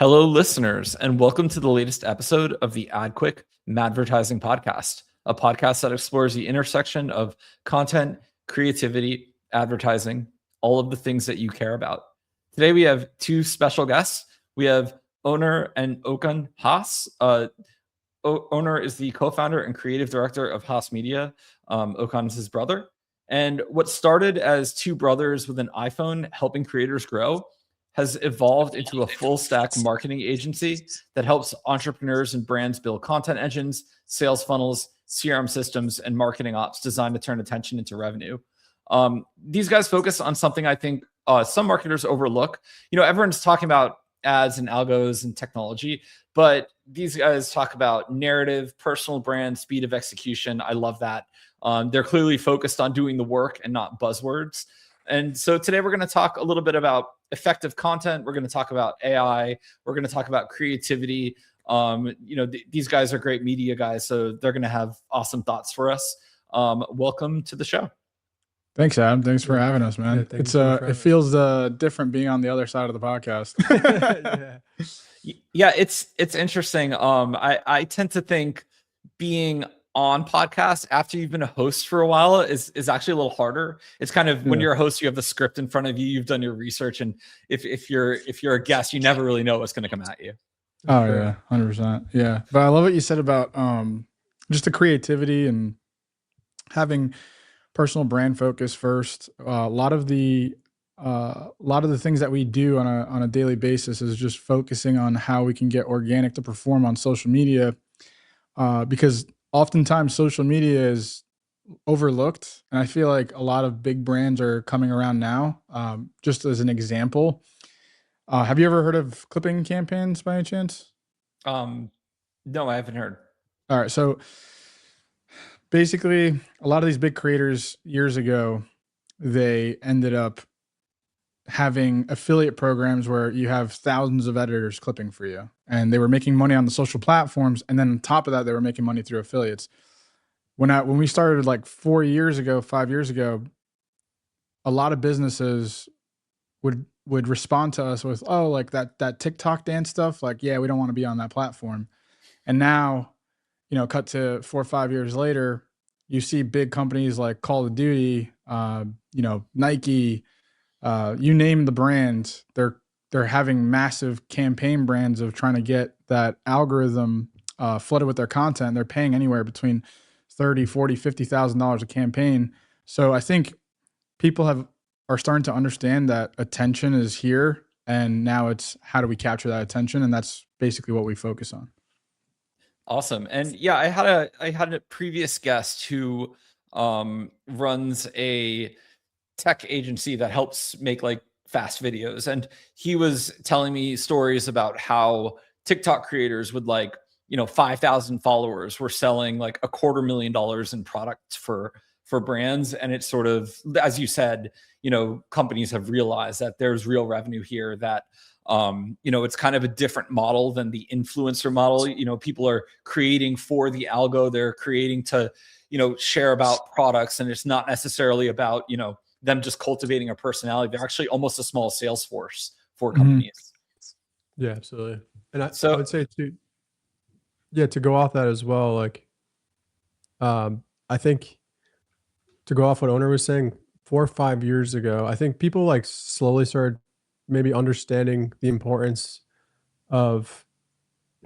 Hello, listeners, and welcome to the latest episode of the AdQuick Madvertising podcast, a podcast that explores the intersection of content, creativity, advertising, all of the things that you care about. Today, we have two special guests. We have Onur and Okan Has. Onur is the co-founder and creative director of Has Media. Okan is his brother. And what started as two brothers with an iPhone helping creators grow has evolved into a full stack marketing agency that helps entrepreneurs and brands build content engines, sales funnels, CRM systems, and marketing ops designed to turn attention into revenue. These guys focus on something I think some marketers overlook. Everyone's talking about ads and algos and technology, but these guys talk about narrative, personal brand, speed of execution. I love that. They're clearly focused on doing the work and not buzzwords. And so today we're going to talk a little bit about effective content. We're going to talk about AI. We're going to talk about creativity. These guys are great media guys, so they're going to have awesome thoughts for us. Welcome to the show. Thanks, Adam. Thanks for having us, man. It feels different being on the other side of the podcast. Yeah, it's interesting. I tend to think being on podcasts after you've been a host for a while is actually a little harder. It's kind of when you're a host, you have the script in front of you, you've done your research, and if you're a guest, you never really know what's going to come at you. Oh yeah, 100%. Yeah, but I love what you said about just the creativity and having personal brand focus first. A lot of the things that we do on a daily basis is just focusing on how we can get organic to perform on social media, because oftentimes social media is overlooked. And I feel like a lot of big brands are coming around now. Just as an example, have you ever heard of clipping campaigns by any chance? No, I haven't heard. All right. So basically a lot of these big creators years ago, they ended up having affiliate programs where you have thousands of editors clipping for you, and they were making money on the social platforms. And then on top of that, they were making money through affiliates. When we started like 5 years ago, a lot of businesses would respond to us with, oh, like that TikTok dance stuff. Like, yeah, we don't want to be on that platform. And now, cut to 4 or 5 years later, you see big companies like Call of Duty, Nike, you name the brand, they're having massive campaign brands of trying to get that algorithm flooded with their content. They're paying anywhere between $30,000, $40,000, $50,000 a campaign. So I think people are starting to understand that attention is here, and now it's how do we capture that attention, and that's basically what we focus on. Awesome. And yeah, I had a previous guest who runs a tech agency that helps make like fast videos, and he was telling me stories about how TikTok creators with 5,000 followers were selling like $250,000 in products for brands. And it's sort of, as you said, companies have realized that there's real revenue here, that it's kind of a different model than the influencer model. People are creating for the algo, they're creating to share about products, and it's not necessarily about them just cultivating a personality. They're actually almost a small sales force for companies. Yeah, absolutely. And I would say to go off that as well, like, I think to go off what Onur was saying, 4 or 5 years ago, I think people like slowly started maybe understanding the importance of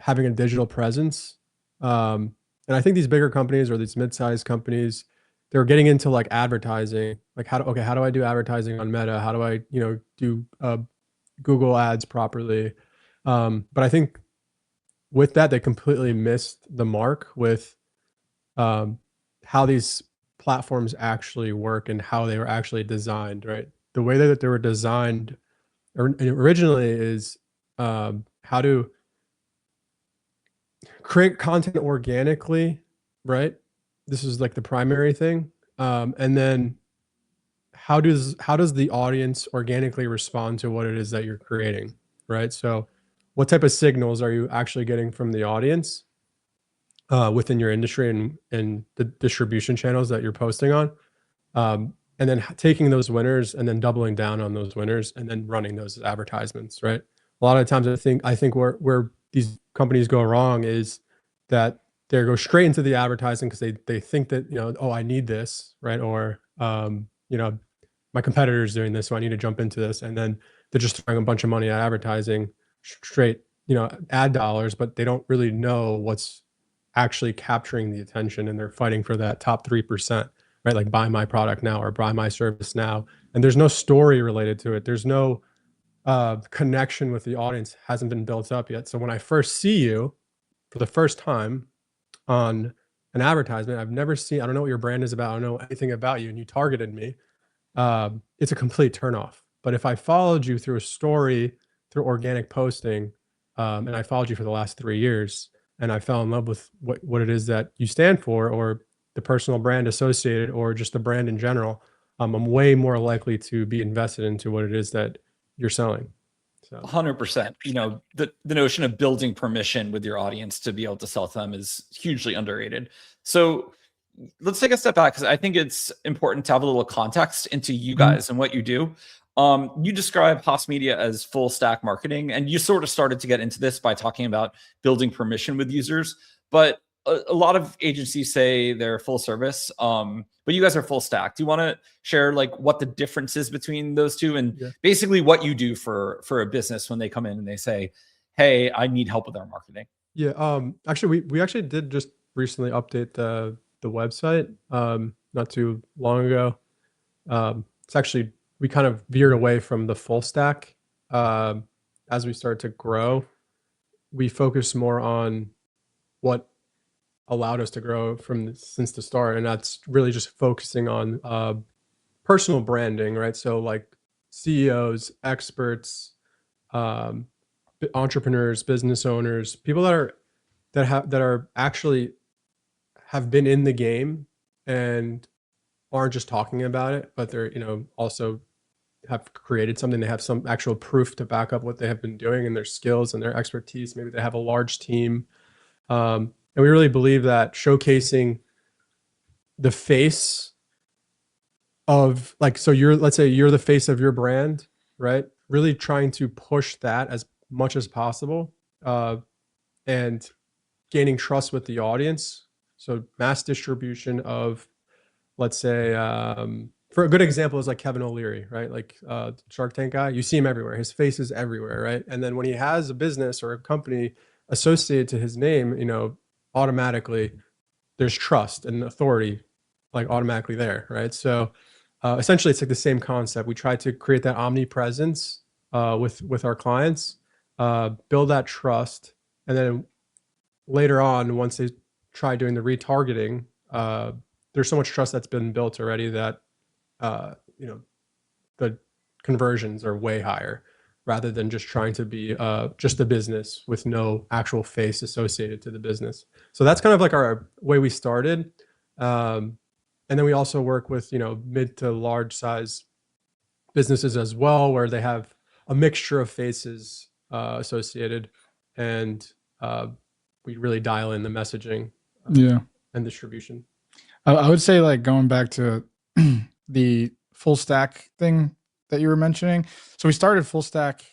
having a digital presence. And I think these bigger companies or these mid-sized companies, they're getting into like advertising, like how do I do advertising on Meta? How do I, do Google ads properly? But I think with that, they completely missed the mark with how these platforms actually work and how they were actually designed, right? The way that they were designed originally is how to create content organically, right? This is like the primary thing. And then how does the audience organically respond to what it is that you're creating, right? So what type of signals are you actually getting from the audience within your industry and the distribution channels that you're posting on? And then taking those winners and then doubling down on those winners and then running those advertisements, right? a lot of times I think where these companies go wrong is that they go straight into the advertising because they think that, you know, oh, I need this, right? Or you know, my competitor's doing this, so I need to jump into this. And then they're just throwing a bunch of money at advertising, straight, you know, ad dollars, but they don't really know what's actually capturing the attention, and they're fighting for that top 3%, right? Like buy my product now or buy my service now. And there's no story related to it. There's no connection with the audience hasn't been built up yet. So when I first see you for the first time on an advertisement, I don't know what your brand is about. I don't know anything about you, and you targeted me. It's a complete turnoff. But if I followed you through a story, through organic posting, and I followed you for the last 3 years, and I fell in love with what it is that you stand for, or the personal brand associated, or just the brand in general, I'm way more likely to be invested into what it is that you're selling. So 100%. You know, the notion of building permission with your audience to be able to sell to them is hugely underrated. So let's take a step back, because I think it's important to have a little context into you guys and what you do. You describe Haas Media as full stack marketing, and you sort of started to get into this by talking about building permission with users. But a lot of agencies say they're full service, but you guys are full stack. Do you want to share like what the difference is between those two, and basically what you do for a business when they come in and they say, "Hey, I need help with our marketing"? Yeah, actually, we actually did just recently update the website not too long ago. It's actually, we kind of veered away from the full stack as we started to grow. We focused more on what allowed us to grow since the start, and that's really just focusing on personal branding, right? So like CEOs, experts, entrepreneurs, business owners, people that are actually have been in the game and aren't just talking about it, but they're, you know, also have created something. They have some actual proof to back up what they have been doing and their skills and their expertise. Maybe they have a large team. And we really believe that showcasing the face of, like, so let's say you're the face of your brand, right? Really trying to push that as much as possible, and gaining trust with the audience. So mass distribution of, let's say, for a good example is like Kevin O'Leary, right? Like Shark Tank guy, you see him everywhere. His face is everywhere, right? And then when he has a business or a company associated to his name, you know, automatically there's trust and authority, like automatically there, right? So essentially it's like the same concept. We try to create that omnipresence with our clients, build that trust, and then later on, once they try doing the retargeting, there's so much trust that's been built already that you know, the conversions are way higher, rather than just trying to be just a business with no actual face associated to the business. So that's kind of like our way we started. And then we also work with, you know, mid to large size businesses as well, where they have a mixture of faces associated, and we really dial in the messaging and distribution. I would say, like, going back to the full stack thing that you were mentioning. So we started full stack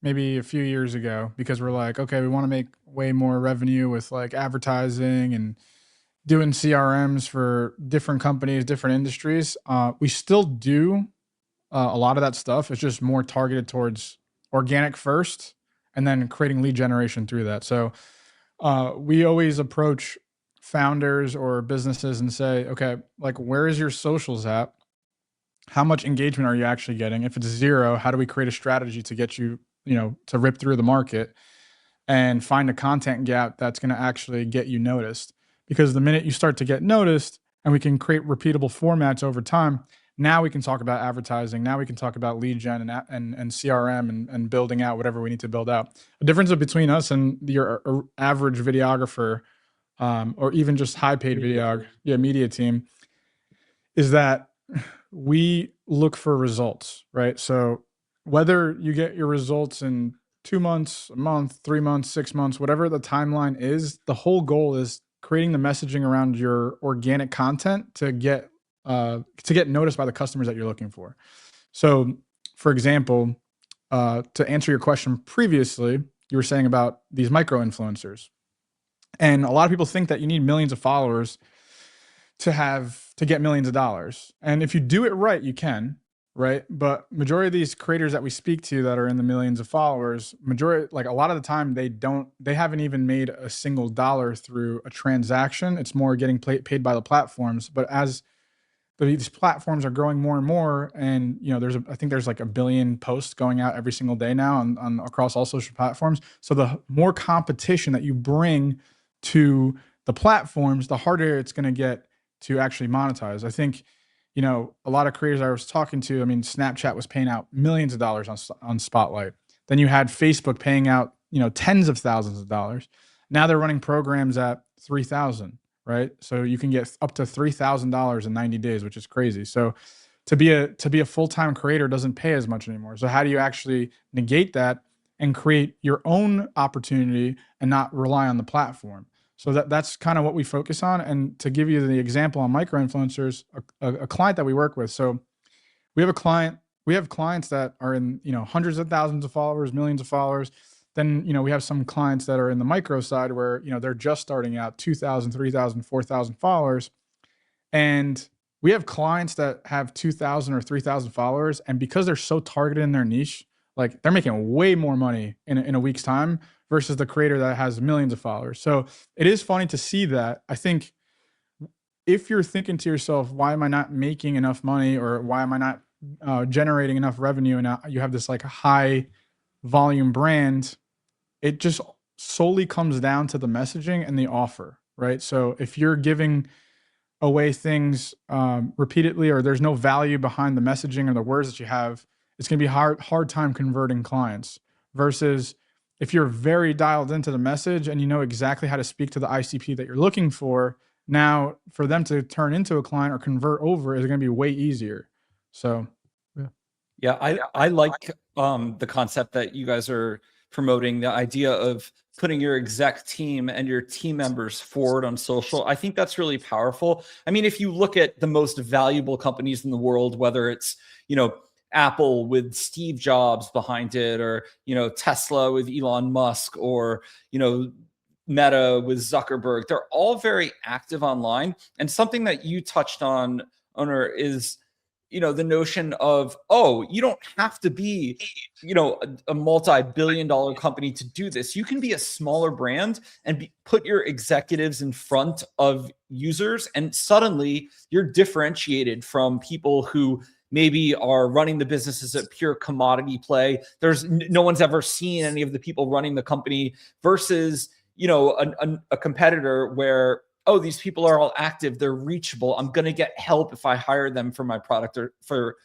maybe a few years ago because we're like, okay, we want to make way more revenue with like advertising and doing CRMs for different companies, different industries. We still do a lot of that stuff. It's just more targeted towards organic first, and then creating lead generation through that. So we always approach founders or businesses and say, okay, like, where is your socials at? How much engagement are you actually getting? If it's zero, how do we create a strategy to get you, you know, to rip through the market and find a content gap that's going to actually get you noticed? Because the minute you start to get noticed and we can create repeatable formats over time, now we can talk about advertising. Now we can talk about lead gen and CRM and building out whatever we need to build out. The difference between us and your average videographer, or even just high paid media team, is that we look for results, right? So whether you get your results in 2 months, a month, 3 months, 6 months, whatever the timeline is, the whole goal is creating the messaging around your organic content to get noticed by the customers that you're looking for. So, for example, to answer your question previously, you were saying about these micro influencers. And a lot of people think that you need millions of followers to get millions of dollars. And if you do it right, you can, right? But majority of these creators that we speak to that are in the millions of followers, like a lot of the time they haven't even made a single dollar through a transaction. It's more getting paid by the platforms. But as these platforms are growing more and more, and I think there's like 1 billion posts going out every single day now on across all social platforms. So the more competition that you bring to the platforms, the harder it's going to get to actually monetize. I think, a lot of creators I was talking to, I mean, Snapchat was paying out millions of dollars on Spotlight. Then you had Facebook paying out, tens of thousands of dollars. Now they're running programs at 3,000. Right? So you can get up to $3,000 in 90 days, which is crazy. So to be a full-time creator doesn't pay as much anymore. So how do you actually negate that and create your own opportunity and not rely on the platform? So that's kind of what we focus on. And to give you the example on micro influencers, a client that we work with. So we have clients that are in, hundreds of thousands of followers, millions of followers. Then, we have some clients that are in the micro side where, they're just starting out 2,000, 3,000, 4,000 followers. And we have clients that have 2,000 or 3,000 followers. And because they're so targeted in their niche, like they're making way more money in a week's time versus the creator that has millions of followers. So it is funny to see that. I think if you're thinking to yourself, why am I not making enough money, or why am I not generating enough revenue? And you have this like high volume brand, it just solely comes down to the messaging and the offer, right? So if you're giving away things repeatedly, or there's no value behind the messaging or the words that you have, it's going to be hard time converting clients. Versus if you're very dialed into the message and you know exactly how to speak to the ICP that you're looking for, now for them to turn into a client or convert over is going to be way easier. So yeah, I like the concept that you guys are promoting, the idea of putting your exec team and your team members forward on social. I think that's really powerful. I mean, if you look at the most valuable companies in the world, whether it's, Apple with Steve Jobs behind it, or, Tesla with Elon Musk, or, Meta with Zuckerberg, they're all very active online. And something that you touched on, Onur, is the notion of, you don't have to be, a multi-billion dollar company to do this. You can be a smaller brand and put your executives in front of users, and suddenly you're differentiated from people who maybe are running the business as a pure commodity play. There's no one's ever seen any of the people running the company, versus, a competitor where, these people are all active, they're reachable, I'm going to get help if I hire them for my product or for,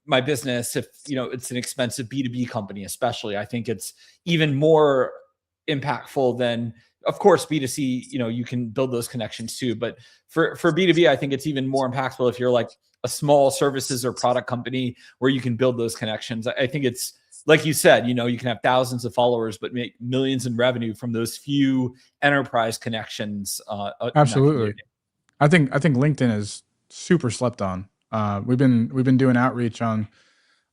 my business. If, it's an expensive B2B company, especially, I think it's even more impactful than, of course, B2C, you can build those connections too. But for B2B, I think it's even more impactful if you're like a small services or product company where you can build those connections. I think it's, like you said, you can have thousands of followers, but make millions in revenue from those few enterprise connections. Absolutely. I think LinkedIn is super slept on. We've been doing outreach on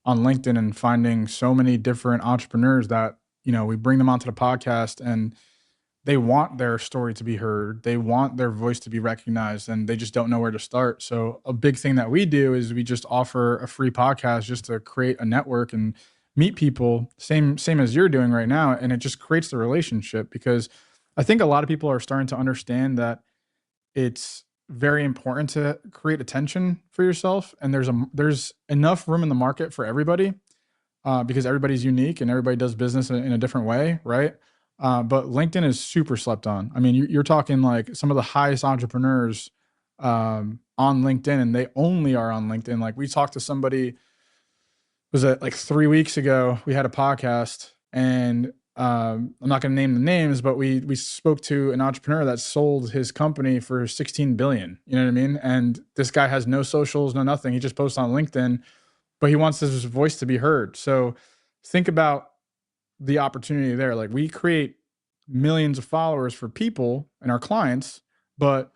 LinkedIn and finding so many different entrepreneurs that, we bring them onto the podcast, and they want their story to be heard. They want their voice to be recognized, and they just don't know where to start. So a big thing that we do is we just offer a free podcast just to create a network and meet people, same as you're doing right now. And it just creates the relationship, because I think a lot of people are starting to understand that it's very important to create attention for yourself. And there's enough room in the market for everybody, because everybody's unique and everybody does business in a different way, right? But LinkedIn is super slept on. I mean, you're talking like some of the highest entrepreneurs on LinkedIn, and they only are on LinkedIn. Like, we talked to somebody, was it like 3 weeks ago? We had a podcast, and I'm not going to name the names, but we spoke to an entrepreneur that sold his company for 16 billion. You know what I mean? And this guy has no socials, no nothing. He just posts on LinkedIn, but he wants his voice to be heard. So think about the opportunity there. Like, we create millions of followers for people and our clients, but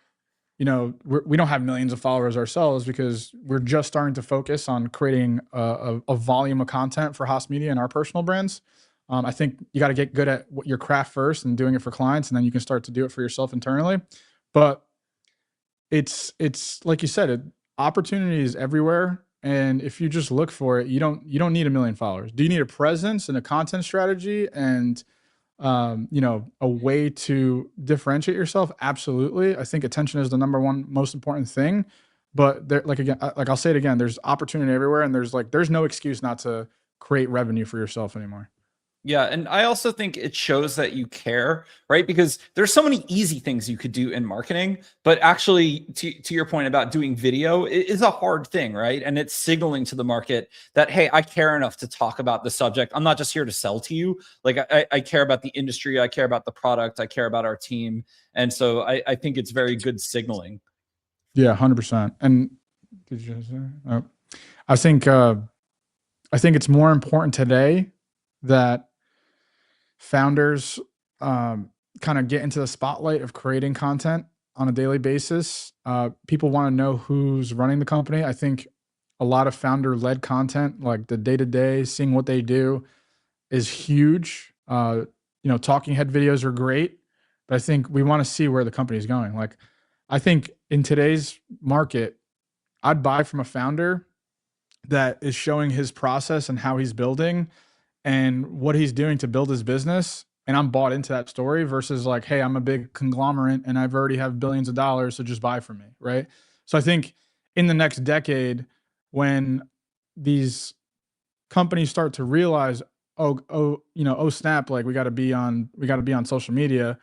we don't have millions of followers ourselves because we're just starting to focus on creating a volume of content for Haas Media and our personal brands. I think you got to get good at your craft first and doing it for clients, and then you can start to do it for yourself internally. But it's like you said, opportunity is everywhere. And if you just look for it, you don't need 1 million followers. Do you need a presence and a content strategy and a way to differentiate yourself? Absolutely. I think attention is the number one most important thing. But there, like I'll say it again, there's opportunity everywhere, and there's no excuse not to create revenue for yourself anymore. Yeah, and I also think it shows that you care, right? Because there's so many easy things you could do in marketing, but actually, to your point about doing video, it is a hard thing, right? And it's signaling to the market that, hey, I care enough to talk about the subject. I'm not just here to sell to you. Like, I care about the industry, I care about the product, I care about our team. And so I think it's very good signaling. Yeah, 100%. And did you say? Oh, I think it's more important today that founders kind of get into the spotlight of creating content on a daily basis. People want to know who's running the company. I think a lot of founder-led content, like the day-to-day, seeing what they do, is huge. Talking head videos are great, but I think we want to see where the company is going. Like, I think in today's market, I'd buy from a founder that is showing his process and how he's building and what he's doing to build his business, and I'm bought into that story, versus like, hey, I'm a big conglomerate and I've already have billions of dollars, so just buy from me, right? So I think in the next decade, when these companies start to realize, oh snap, like we got to be on social media,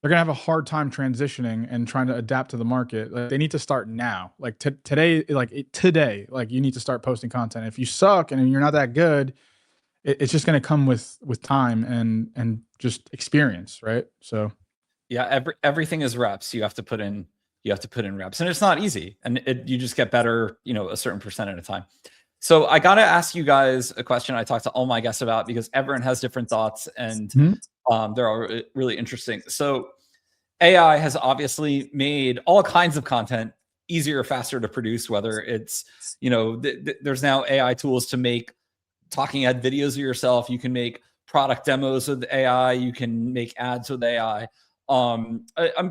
they're gonna have a hard time transitioning and trying to adapt to the market. Like, they need to start now. Like today, like you need to start posting content. If you suck and you're not that good, it's just going to come with time and just experience, right? So yeah, everything is reps. You have to put in reps, and it's not easy, and you just get better, a certain percent at a time. So I got to ask you guys a question I talked to all my guests about, because everyone has different thoughts, and they're all really interesting. So AI has obviously made all kinds of content easier, faster to produce, whether it's, there's now AI tools to make talking head videos of yourself. You can make product demos with AI. You can make ads with AI. I'm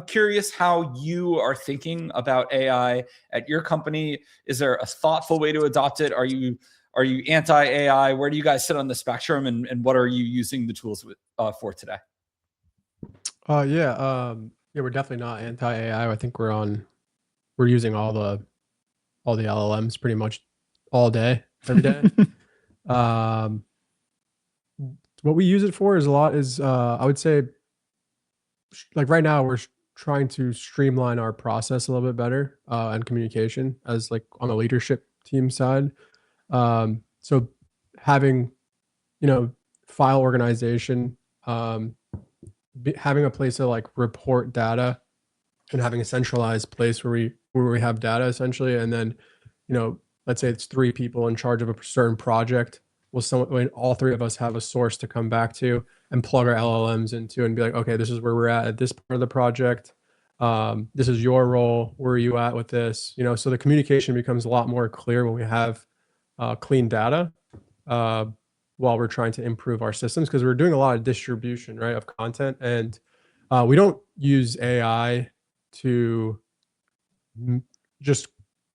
curious how you are thinking about AI at your company. Is there a thoughtful way to adopt it? Are you anti-AI? Where do you guys sit on the spectrum, and what are you using the tools for today? Yeah, we're definitely not anti-AI. I think we're using all the LLMs pretty much all day, every day. What we use it for is I would say, like right now we're trying to streamline our process a little bit better, and communication, as like on the leadership team side. So having, file organization, having a place to like report data, and having a centralized place where we have data essentially. And then, let's say it's 3 people in charge of a certain project. When all 3 of us have a source to come back to and plug our LLMs into and be like, okay, this is where we're at this part of the project. This is your role. Where are you at with this? So the communication becomes a lot more clear when we have clean data, while we're trying to improve our systems, because we're doing a lot of distribution, right, of content. And we don't use AI to just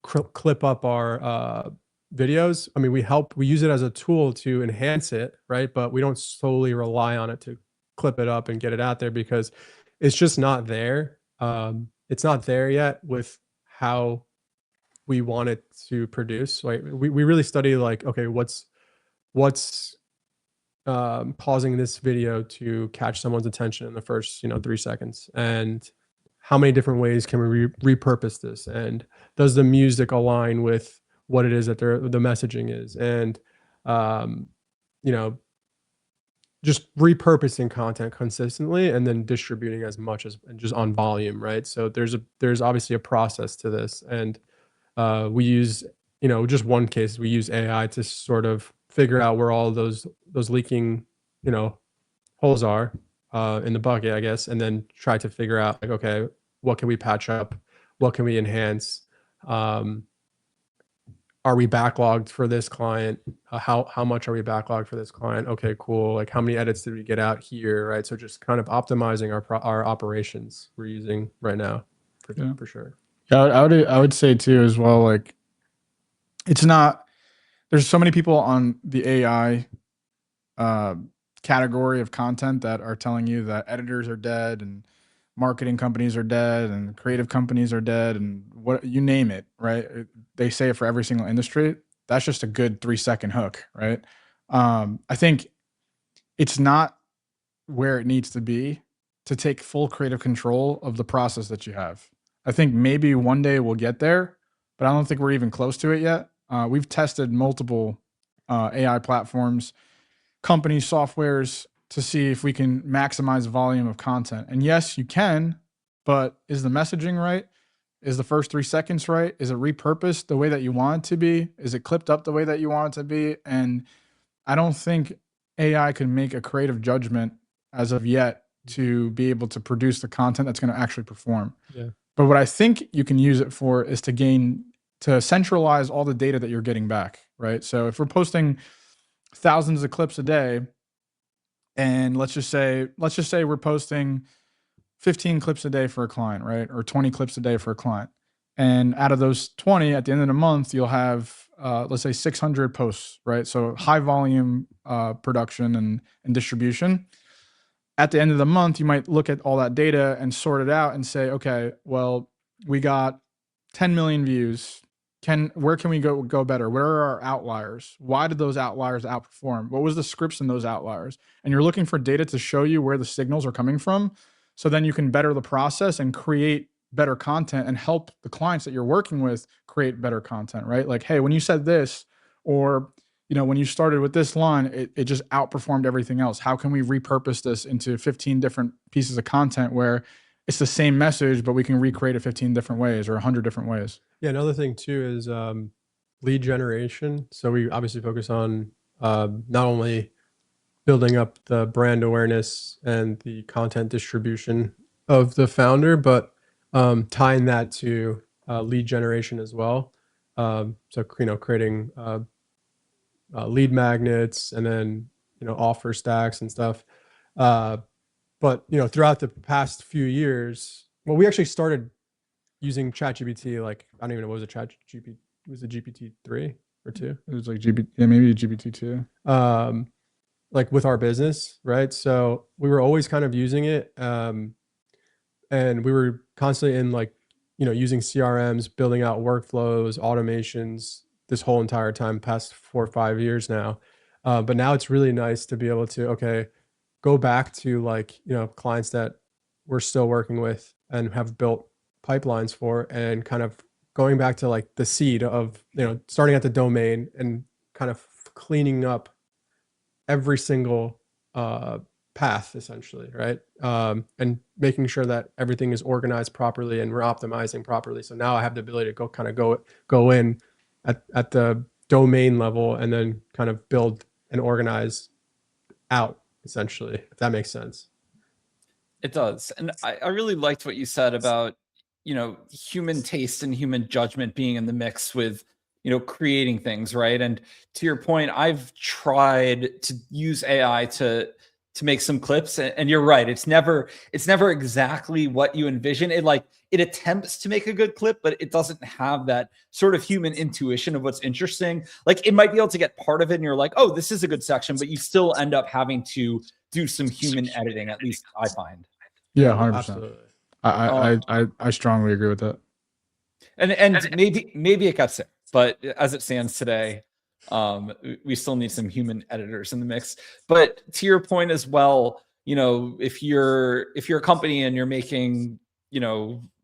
clip up our videos. I mean, we use it as a tool to enhance it, right? But we don't solely rely on it to clip it up and get it out there, because it's just not there. It's not there yet with how we want it to produce. Like we really study like, okay, what's causing this video to catch someone's attention in the first 3 seconds, and how many different ways can we repurpose this, and does the music align with what it is that the messaging is, and just repurposing content consistently and then distributing as much as just on volume, right? So there's obviously a process to this, and we use, just one case, we use AI to sort of figure out where all those leaking holes are in the bucket, I guess, and then try to figure out like, okay, what can we patch up? what can we enhance? Are we backlogged for this client? How much are we backlogged for this client? Okay, cool. Like how many edits did we get out here, right? So just kind of optimizing our operations we're using right now, for sure. Yeah, I would say too as well. Like, it's not. There's so many people on the AI category of content that are telling you that editors are dead and marketing companies are dead and creative companies are dead and what you name it, right? They say it for every single industry. That's just a good 3-second hook, right? I think it's not where it needs to be to take full creative control of the process that you have. I think maybe one day we'll get there, but I don't think we're even close to it yet. We've tested multiple AI platforms, companies, softwares to see if we can maximize volume of content. And yes, you can, but is the messaging right? Is the first 3 seconds right? Is it repurposed the way that you want it to be? Is it clipped up the way that you want it to be? And I don't think AI can make a creative judgment as of yet to be able to produce the content that's going to actually perform. Yeah. But what I think you can use it for is to centralize all the data that you're getting back, right? So if we're posting thousands of clips a day, and let's just say we're posting 15 clips a day for a client, right? Or 20 clips a day for a client. And out of those 20, at the end of the month, you'll have, let's say 600 posts, right? So high volume production and distribution. At the end of the month, you might look at all that data and sort it out and say, okay, well, we got 10 million views. Where can we go better? Where are our outliers? Why did those outliers outperform? What was the scripts in those outliers? And you're looking for data to show you where the signals are coming from. So then you can better the process and create better content and help the clients that you're working with create better content, right? Like, hey, when you said this, or when you started with this line, it just outperformed everything else. How can we repurpose this into 15 different pieces of content where it's the same message, but we can recreate it 15 different ways or 100 different ways? Yeah, another thing too is lead generation. So we obviously focus on not only building up the brand awareness and the content distribution of the founder, but tying that to lead generation as well. So creating lead magnets and then offer stacks and stuff. But throughout the past few years, well, we actually started using ChatGPT. Like, I don't even know, what was it, ChatGPT? Was it GPT-3 or 2? It was like maybe GPT-2. Like with our business, right? So we were always kind of using it, and we were constantly in using CRMs, building out workflows, automations this whole entire time, past 4 or 5 years now. But now it's really nice to be able to go back to clients that we're still working with and have built pipelines for, and kind of going back to the seed of starting at the domain and kind of cleaning up every single path, essentially, right? And making sure that everything is organized properly and we're optimizing properly. So now I have the ability to go in at the domain level and then kind of build and organize out, essentially, if that makes sense. It does. And I really liked what you said about human taste and human judgment being in the mix with creating things, right? And to your point, I've tried to use AI to make some clips, and you're right, it's never exactly what you envision. It attempts to make a good clip, but it doesn't have that sort of human intuition of what's interesting. Like, it might be able to get part of it and you're like, oh, this is a good section, but you still end up having to do some human editing, at least I find. Yeah, 100%. Absolutely. I strongly agree with that. And maybe it gets there, but as it stands today, we still need some human editors in the mix. But to your point as well, if you're a company and you're making,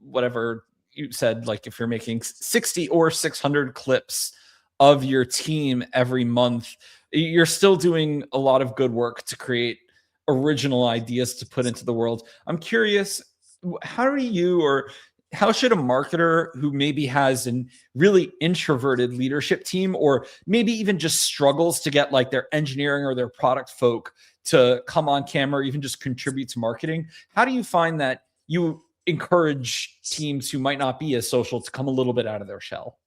whatever you said, like if you're making 60 or 600 clips of your team every month, you're still doing a lot of good work to create original ideas to put into the world. I'm curious, how should a marketer who maybe has a really introverted leadership team, or maybe even just struggles to get their engineering or their product folk to come on camera or even just contribute to marketing, how do you find that you encourage teams who might not be as social to come a little bit out of their shell?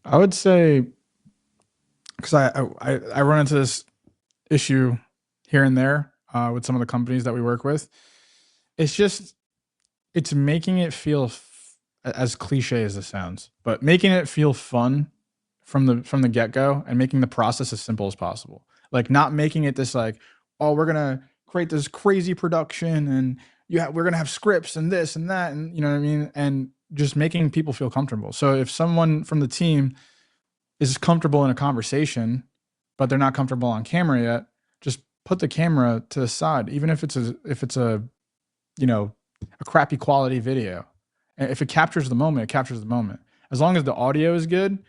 I would say, because I run into this issue here and there with some of the companies that we work with. It's making it feel as cliche as it sounds, but making it feel fun from the get-go and making the process as simple as possible. Like not making it this like, oh, we're gonna create this crazy production and we're gonna have scripts and this and that, and you know what I mean, and just making people feel comfortable. So if someone from the team is comfortable in a conversation, but they're not comfortable on camera yet, just put the camera to the side, even if it's a you know, a crappy quality video. And if it captures the moment, it captures the moment. As long as the audio is good,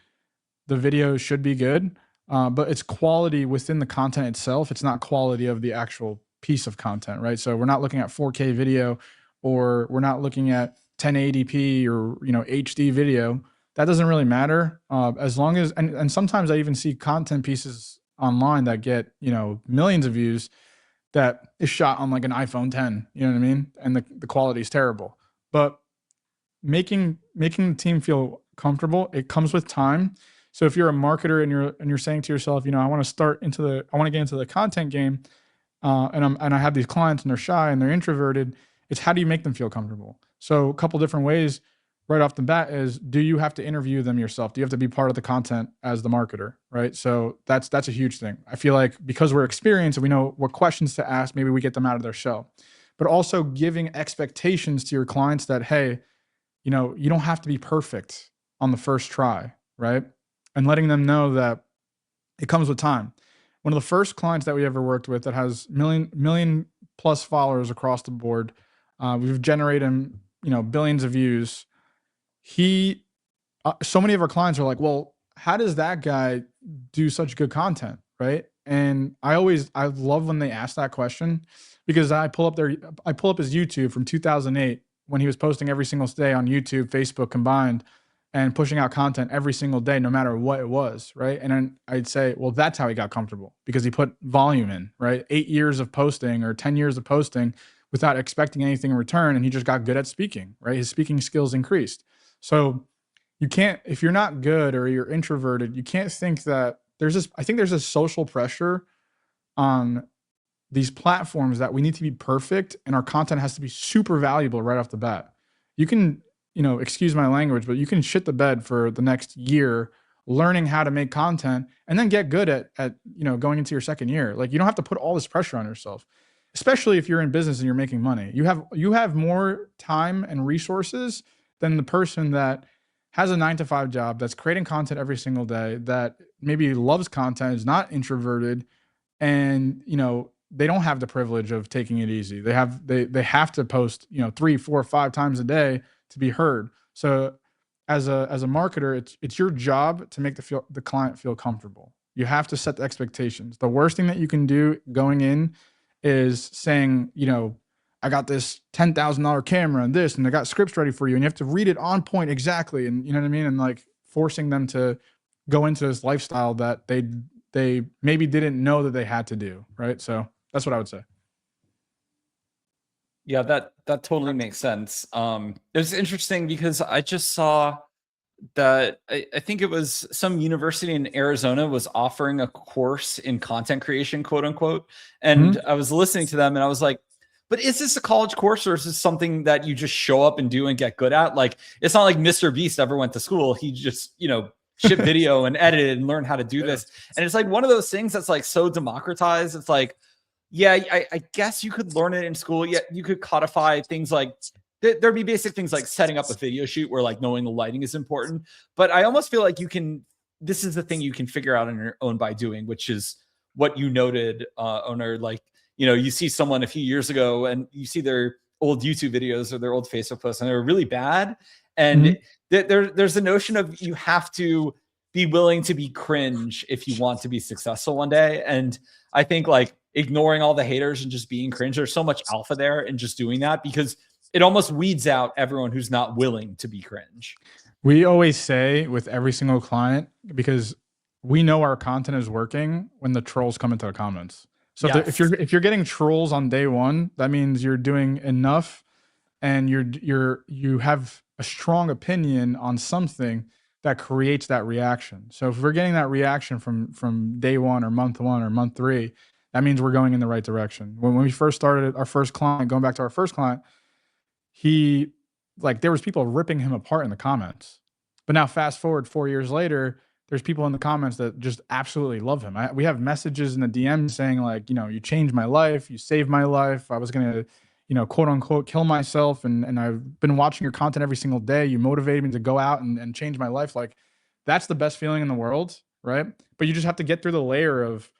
the video should be good. But it's quality within the content itself. It's not quality of the actual piece of content, right? So we're not looking at 4K video, or we're not looking at 1080p or HD video. That doesn't really matter. As long as and sometimes I even see content pieces online that get millions of views that is shot on like an iPhone 10, you know what I mean? And the quality is terrible. But making the team feel comfortable, it comes with time. So if you're a marketer and you're saying to yourself, I want to get into the content game, and I have these clients and they're shy and they're introverted, it's how do you make them feel comfortable? So a couple different ways right off the bat is, do you have to interview them yourself? Do you have to be part of the content as the marketer, right? So that's a huge thing. I feel like because we're experienced and we know what questions to ask, maybe we get them out of their shell. But also giving expectations to your clients that, hey, you don't have to be perfect on the first try, right? And letting them know that it comes with time. One of the first clients that we ever worked with that has million plus followers across the board, we've generated billions of views. So many of our clients are like, well, how does that guy do such good content, right? And I love when they ask that question, because I pull up his YouTube from 2008 when he was posting every single day on YouTube, Facebook combined, and pushing out content every single day, no matter what it was, right? And then I'd say, well, that's how he got comfortable, because he put volume in, right? 8 years of posting or 10 years of posting without expecting anything in return, and he just got good at speaking, right? His speaking skills increased. So you can't, if you're not good or you're introverted, you can't think that I think there's a social pressure on these platforms that we need to be perfect and our content has to be super valuable right off the bat. You can, excuse my language, but you can shit the bed for the next year learning how to make content and then get good at going into your second year. Like, you don't have to put all this pressure on yourself, especially if you're in business and you're making money. You have more time and resources than the person that has a 9-to-5 job, that's creating content every single day, that maybe loves content, is not introverted, and they don't have the privilege of taking it easy. They have to post 3, 4, 5 times a day to be heard. So as a marketer, it's your job to make the client feel comfortable. You have to set the expectations. The worst thing that you can do going in is saying, I got this $10,000 camera and this, and I got scripts ready for you, and you have to read it on point exactly. And you know what I mean? And like forcing them to go into this lifestyle that they maybe didn't know that they had to do. Right. So that's what I would say. Yeah, that totally makes sense. It's interesting because I just saw that I think it was some university in Arizona was offering a course in content creation, quote unquote. And I was listening to them and I was like, but is this a college course, or is this something that you just show up and do and get good at? Like, it's not like Mr. Beast ever went to school. He just, ship video and edited and learned how to do this. And it's like one of those things that's like so democratized. It's like, yeah, I guess you could learn it in school. Yeah, you could codify things like there'd be basic things like setting up a video shoot where like knowing the lighting is important. But I almost feel like this is the thing you can figure out on your own by doing, which is what you noted, Onur. Like, you see someone a few years ago and you see their old YouTube videos or their old Facebook posts and they're really bad. And there's a notion of you have to be willing to be cringe if you want to be successful one day. And I think like ignoring all the haters and just being cringe, there's so much alpha there in just doing that, because it almost weeds out everyone who's not willing to be cringe. We always say with every single client, because we know our content is working when the trolls come into the comments. So if you're getting trolls on day one, that means you're doing enough and you have a strong opinion on something that creates that reaction. So if we're getting that reaction from day one or month 3, that means we're going in the right direction. When we first started our first client, going back to our first client, there was people ripping him apart in the comments. But now fast forward 4 years later, there's people in the comments that just absolutely love him. We have messages in the DM saying like, you changed my life, you saved my life. I was gonna, quote unquote, kill myself, and I've been watching your content every single day. You motivated me to go out and change my life. Like, that's the best feeling in the world, right? But you just have to get through the layer of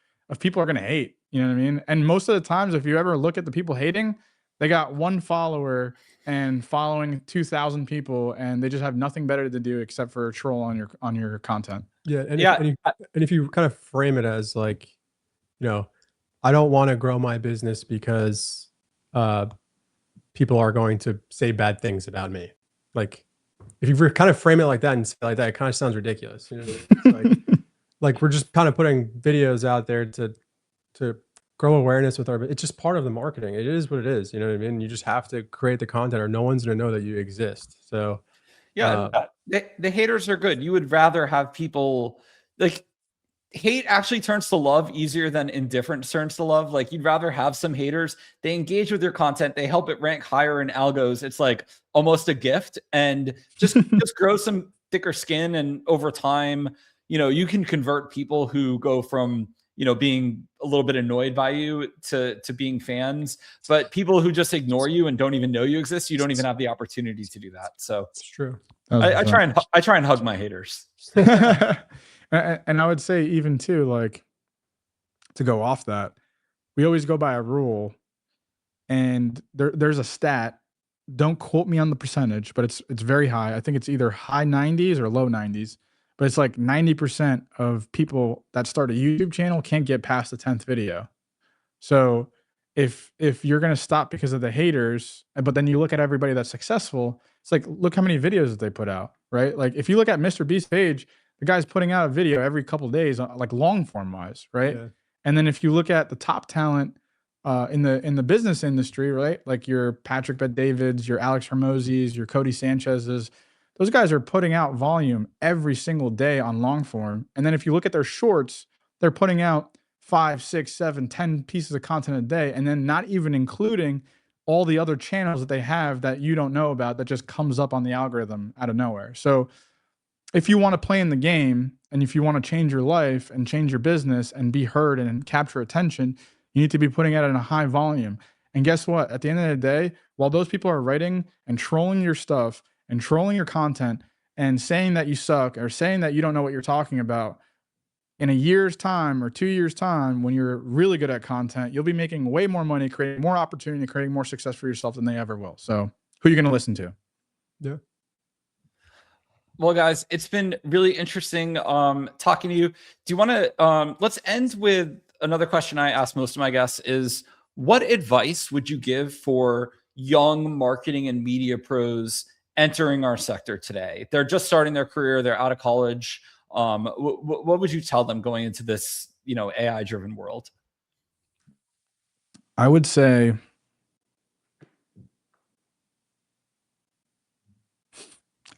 people are gonna hate. You know what I mean? And most of the times, if you ever look at the people hating, they got 1 follower and following 2,000 people, and they just have nothing better to do except for troll on your content. Yeah, and if you kind of frame it as like, I don't want to grow my business because people are going to say bad things about me. Like, if you kind of frame it like that and say it like that, it kind of sounds ridiculous. Like we're just kind of putting videos out there to grow awareness with it's just part of the marketing. It is what it is. You know what I mean? You just have to create the content or no one's going to know that you exist. So yeah, the haters are good. You would rather have people like hate actually turns to love easier than indifference turns to love. Like, you'd rather have some haters. They engage with your content. They help it rank higher in algos. It's like almost a gift, and just grow some thicker skin. And over time, you can convert people who go from, being a little bit annoyed by you to being fans. But people who just ignore you and don't even know you exist, you don't even have the opportunity to do that. So it's true. I try and hug my haters. And I would say even too, like, to go off that, we always go by a rule, and there's a stat. Don't quote me on the percentage, but it's very high. I think it's either high 90s or low 90s. But it's like 90% of people that start a YouTube channel can't get past the 10th video. So if you're going to stop because of the haters, but then you look at everybody that's successful, it's like, look how many videos that they put out, right? Like, if you look at Mr. Beast's page, the guy's putting out a video every couple of days, like long form wise, right? Yeah. And then if you look at the top talent in the business industry, right? Like your Patrick Bet-Davids, your Alex Hermosis, your Cody Sanchez's, those guys are putting out volume every single day on long form. And then if you look at their shorts, they're putting out 5, 6, 7, 10 pieces of content a day, and then not even including all the other channels that they have that you don't know about that just comes up on the algorithm out of nowhere. So if you want to play in the game, and if you want to change your life and change your business and be heard and capture attention, you need to be putting it in a high volume. And guess what? At the end of the day, while those people are writing and trolling your stuff and trolling your content and saying that you suck or saying that you don't know what you're talking about, in a year's time or 2 years' time, when you're really good at content, you'll be making way more money, creating more opportunity, creating more success for yourself than they ever will. So who are you going to listen to? Yeah. Well, guys, it's been really interesting talking to you. Do you want to, let's end with another question I ask most of my guests is, what advice would you give for young marketing and media pros entering our sector today? They're just starting their career. They're out of college. What would you tell them going into this, AI driven world? I would say,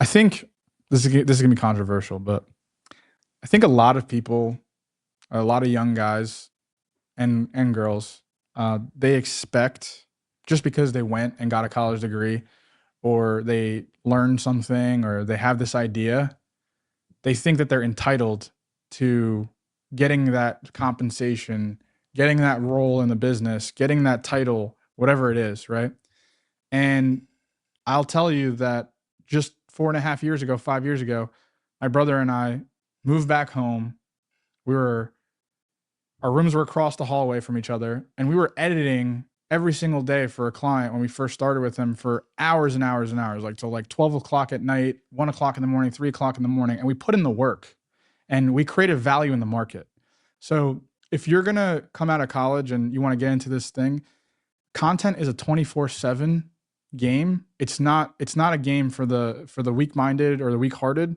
I think this is gonna be controversial, but I think a lot of people, a lot of young guys and girls, they expect, just because they went and got a college degree, or they learned something, or they have this idea, they think that they're entitled to getting that compensation, getting that role in the business, getting that title, whatever it is, right? And I'll tell you that just 4.5 years ago, 5 years ago, my brother and I moved back home. Our rooms were across the hallway from each other, and we were editing every single day for a client when we first started with him for hours and hours and hours, like till like 12 o'clock at night, 1 o'clock in the morning, 3 o'clock in the morning. And we put in the work and we created value in the market. So if you're going to come out of college and you want to get into this thing, content is a 24/7 game. It's not a game for the weak-minded or the weak-hearted.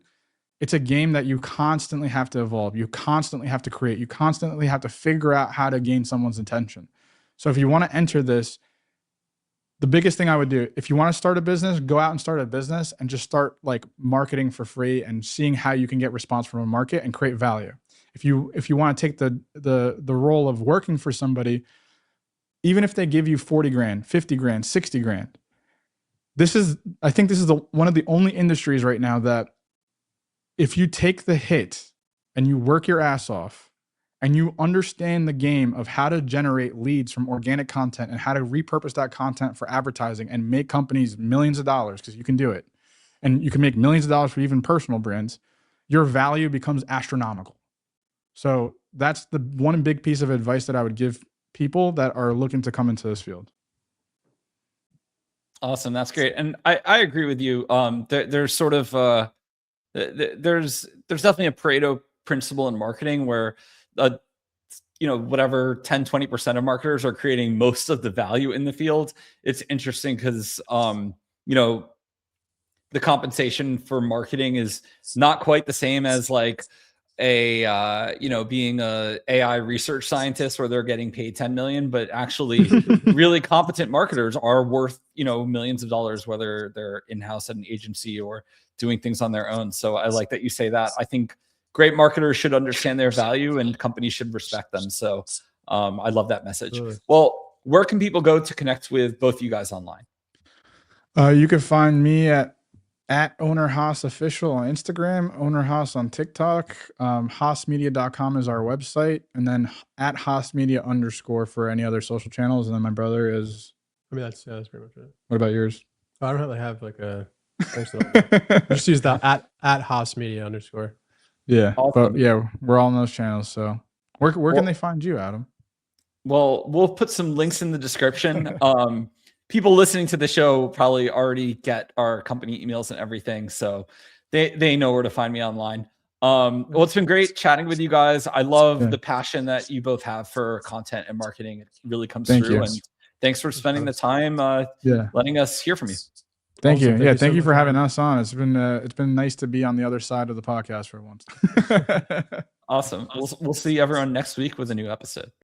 It's a game that you constantly have to evolve. You constantly have to create. You constantly have to figure out how to gain someone's attention. So if you want to enter this, the biggest thing I would do, if you want to start a business, go out and start a business and just start like marketing for free and seeing how you can get response from a market and create value. If you want to take the role of working for somebody, even if they give you 40 grand, 50 grand, 60 grand, I think this is one of the only industries right now that if you take the hit and you work your ass off and you understand the game of how to generate leads from organic content and how to repurpose that content for advertising and make companies millions of dollars, because you can do it, and you can make millions of dollars for even personal brands, your value becomes astronomical. So that's the one big piece of advice that I would give people that are looking to come into this field. Awesome. That's great. And I agree with you. There's sort of, there's definitely a Pareto principle in marketing where, whatever 10, 20% of marketers are creating most of the value in the field. It's interesting because, the compensation for marketing is not quite the same as like being a AI research scientist where they're getting paid 10 million, but actually really competent marketers are worth, millions of dollars, whether they're in-house at an agency or doing things on their own. So I like that you say that. I think great marketers should understand their value and companies should respect them. So I love that message. Well, where can people go to connect with both you guys online? You can find me at Onur Has official on Instagram, Onur Has on TikTok. Hasmedia.com is our website, and then at @Hasmedia_ for any other social channels. And then my brother is. That's pretty much it. What about yours? I don't really have like a. Just use that at @Hasmedia_. Yeah, awesome. But yeah, we're all in those channels. So where can they find you, Adam? Well, we'll put some links in the description. People listening to the show probably already get our company emails and everything, so they know where to find me online. Well, it's been great chatting with you guys. I love the passion that you both have for content and marketing. It really comes through. And thanks for spending the time letting us hear from you. Thank you. Yeah, thank you for having us on. It's been nice to be on the other side of the podcast for once. Awesome. We'll see everyone next week with a new episode.